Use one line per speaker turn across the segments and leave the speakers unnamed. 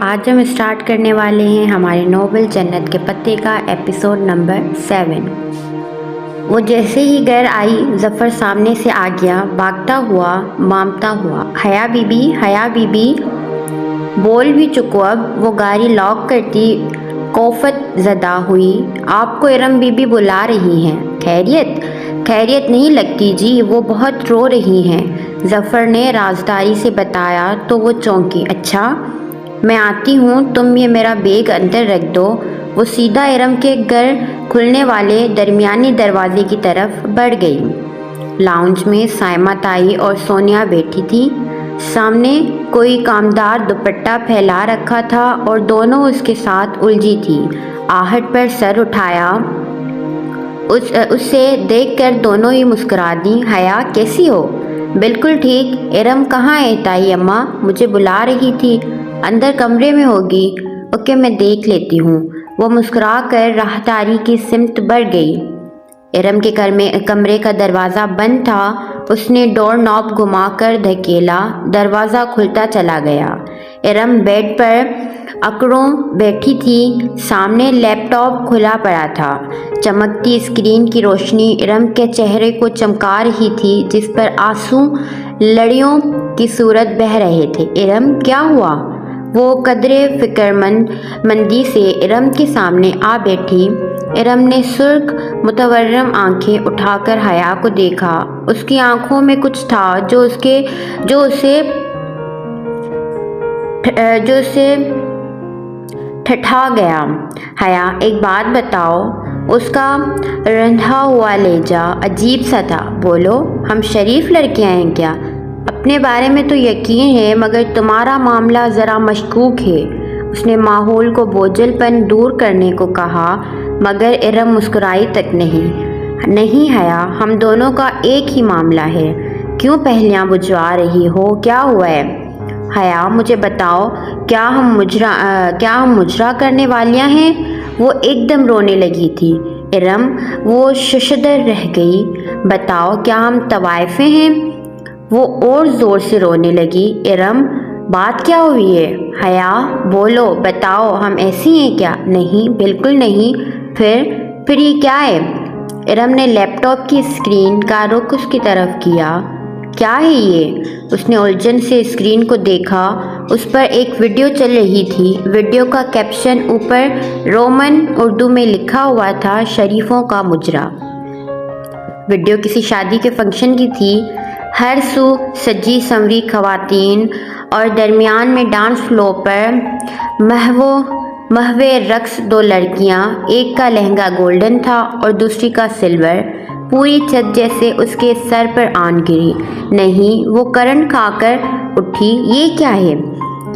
آج ہم اسٹارٹ کرنے والے ہیں ہمارے ناول جنت کے پتے کا ایپیسوڈ نمبر 7۔ وہ جیسے ہی گھر آئی ظفر سامنے سے آ گیا، بھاگتا ہوا، مامتا ہوا، حیا بی بی بول بھی چکو، اب وہ گاڑی لاک کرتی کوفت زدہ ہوئی۔ آپ کو ارم بی بی بلا رہی ہیں۔ خیریت نہیں لگتی جی، وہ بہت رو رہی ہیں، ظفر نے رازداری سے بتایا تو وہ چونکی۔ اچھا میں آتی ہوں، تم یہ میرا بیگ اندر رکھ دو۔ وہ سیدھا ارم کے گھر کھلنے والے درمیانی دروازے کی طرف بڑھ گئی۔ لاؤنج میں سائمہ تائی اور سونیا بیٹھی تھی، سامنے کوئی کامدار دوپٹہ پھیلا رکھا تھا اور دونوں اس کے ساتھ الجھی تھی۔ آہٹ پر سر اٹھایا، اسے دیکھ کر دونوں ہی مسکرا دیں۔ حیا کیسی ہو؟ بالکل ٹھیک۔ ارم کہاں ہے تائی اماں؟ مجھے بلا رہی تھی، اندر کمرے میں ہوگی۔ اوکے میں دیکھ لیتی ہوں۔ وہ مسکرا کر راہداری کی سمت بڑھ گئی۔ ارم کے کمرے کا دروازہ بند تھا، اس نے ڈور نوب گھما کر دھکیلا، دروازہ کھلتا چلا گیا۔ ارم بیڈ پر اکڑوں بیٹھی تھی، سامنے لیپ ٹاپ کھلا پڑا تھا، چمکتی اسکرین کی روشنی ارم کے چہرے کو چمکا رہی تھی جس پر آنسو لڑیوں کی صورت بہہ رہے تھے۔ ارم کیا ہوا؟ وہ قدرے فکرمندی سے ارم کے سامنے آ بیٹھی۔ ارم نے سرخ متورم آنکھیں اٹھا کر حیا کو دیکھا، اس کی آنکھوں میں کچھ تھا جو اسے ٹھٹھا گیا۔ حیا ایک بات بتاؤ، اس کا رندھا ہوا لہجہ عجیب سا تھا۔ بولو، ہم شریف لڑکیاں ہیں کیا؟ اپنے بارے میں تو یقین ہے، مگر تمہارا معاملہ ذرا مشکوک ہے۔ اس نے ماحول کو بوجھل پن دور کرنے کو کہا، مگر ارم مسکرائی تک نہیں حیا، ہم دونوں کا ایک ہی معاملہ ہے۔ کیوں پہلیاں بجھوا رہی ہو؟ کیا ہوا ہے؟ حیا مجھے بتاؤ، کیا ہم مجرا کرنے والیاں ہیں؟ وہ ایک دم رونے لگی تھی۔ ارم وہ ششدر رہ گئی۔ بتاؤ، کیا ہم طوائفیں ہیں؟ وہ اور زور سے رونے لگی۔ ارم بات کیا ہوئی ہے؟ حیا بولو، بتاؤ، ہم ایسی ہیں کیا؟ نہیں، بالکل نہیں۔ پھر یہ کیا ہے؟ ارم نے لیپ ٹاپ کی اسکرین کا رخ اس کی طرف کیا۔ کیا ہے یہ؟ اس نے الجھن سے اسکرین کو دیکھا، اس پر ایک ویڈیو چل رہی تھی۔ ویڈیو کا کیپشن اوپر رومن اردو میں لکھا ہوا تھا، شریفوں کا مجرا۔ ویڈیو کسی شادی کے فنکشن کی تھی، ہر سو سجی سنوری خواتین اور درمیان میں ڈانس فلور پر محو رقص دو لڑکیاں، ایک کا لہنگا گولڈن تھا اور دوسری کا سلور۔ پوری چھت جیسے اس کے سر پر آن گری۔ نہیں، وہ کرنٹ کھا کر اٹھی۔ یہ کیا ہے؟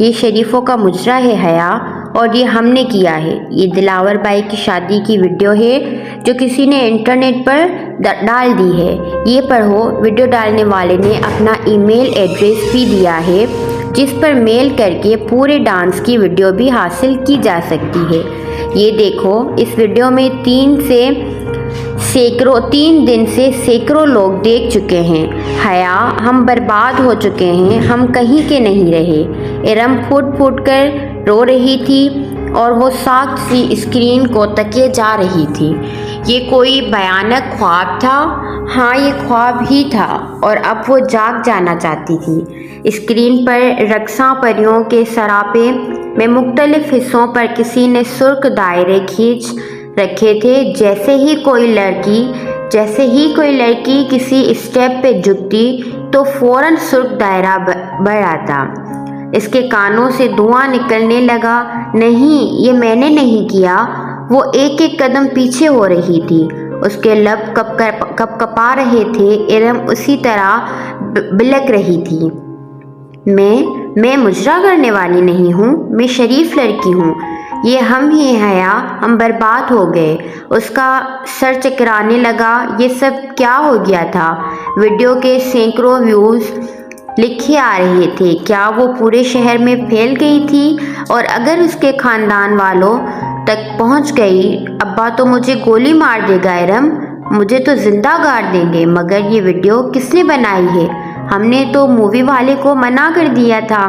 یہ شریفوں کا مجرا ہے حیا، اور یہ ہم نے کیا ہے۔ یہ دلاور بائی کی شادی کی ویڈیو ہے جو کسی نے انٹرنیٹ پر ڈال دی ہے۔ یہ پڑھو، ویڈیو ڈالنے والے نے اپنا ای میل ایڈریس بھی دیا ہے جس پر میل کر کے پورے ڈانس کی ویڈیو بھی حاصل کی جا سکتی ہے۔ یہ دیکھو، اس ویڈیو میں 3 دن سے سینکڑوں لوگ دیکھ چکے ہیں۔ حیا ہم برباد ہو چکے ہیں، ہم کہیں کے نہیں رہے۔ ارم پھوٹ کر رو رہی تھی اور وہ ساکت سی اسکرین کو تکیے جا رہی تھی۔ یہ کوئی بھیانک خواب تھا؟ ہاں، یہ خواب ہی تھا، اور اب وہ جاگ جانا چاہتی تھی۔ اسکرین پر رقصاں پریوں کے سراپے میں مختلف حصوں پر کسی نے سرخ دائرے کھینچ رکھے تھے۔ جیسے ہی کوئی لڑکی کسی اسٹیپ پہ جھکتی تو فوراً سرخ دائرہ بڑھ آتا۔ اس کے کانوں سے دھواں نکلنے لگا۔ نہیں، یہ میں نے نہیں کیا۔ وہ ایک قدم پیچھے ہو رہی تھی، اس کے لب کپا رہے تھے۔ ارم اسی طرح بلک رہی تھی۔ میں مجرا کرنے والی نہیں ہوں، میں شریف لڑکی ہوں۔ یہ ہم ہی ہیں حیا، ہم برباد ہو گئے۔ اس کا سر چکرانے لگا۔ یہ سب کیا ہو گیا تھا؟ ویڈیو کے سینکڑوں ویوز لکھے آ رہے تھے۔ کیا وہ پورے شہر میں پھیل گئی تھی؟ اور اگر اس کے خاندان والوں تک پہنچ گئی، ابا تو مجھے گولی مار دے گا ارم، مجھے تو زندہ گاڑ دیں گے۔ مگر یہ ویڈیو کس نے بنائی ہے؟ ہم نے تو مووی والے کو منع کر دیا تھا۔